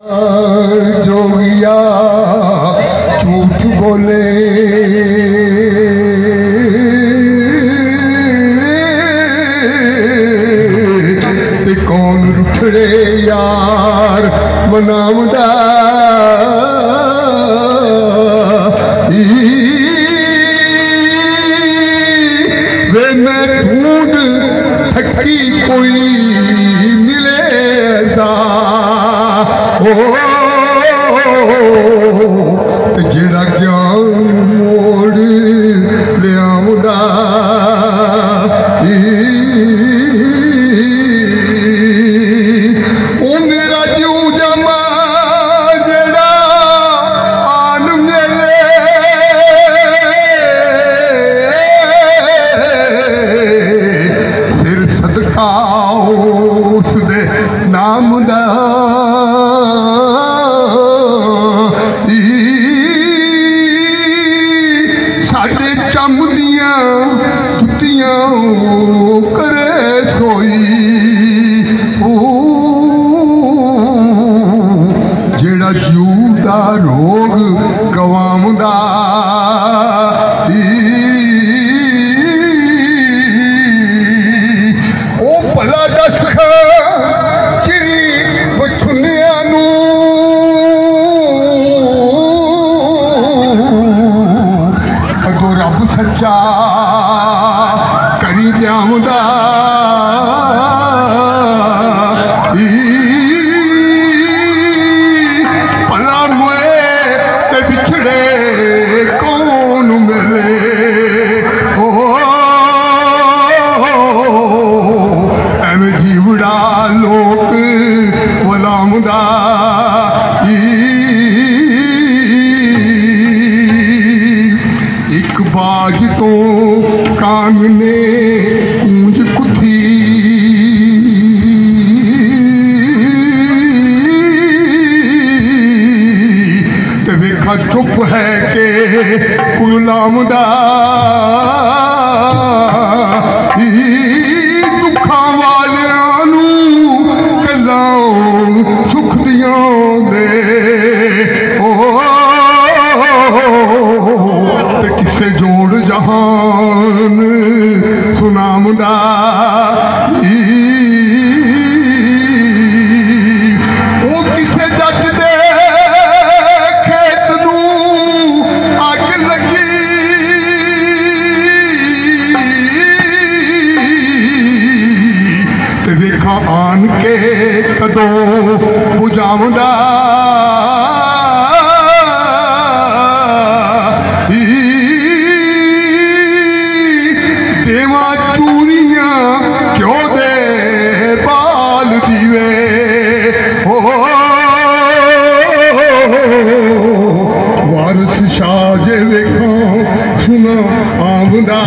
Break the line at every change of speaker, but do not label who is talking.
जोगिया झूठ बोले ते कौन रुठड़े यार मनावदा वे मैं ढूंढ थकी कोई मिले ऐसा ते जेड़ा ज्ञान मोड़ लियावदा ओ मेरा जीव जमा जेड़ा आन मेले सिर सदका उस दे नाम दा साडे चम दियां जुत्तियां करे सोई जेड़ा जीव दा रोग गवामदा ओ भला दस चिरी बछुनिया नू कदों रब सच्चा करी लियावदा भला मोए ते बिछड़े कौन मिले एवं जीवड़ा लोक वलामदा एक बाज तो कांग ने ऊंज कुथी ते वेखा चुप है के गुलामदा दुखां वालियां नू गल्लां सुख दियां दे किसे जोड़ जहान सुनामदा ओ किसे जट दे खेत नू अग लगी ते वेखा आन के कदों बुझावदा देवा चूरियां क्यों दे बाल दीवे वारस शाह जे वेखो सुना आमदा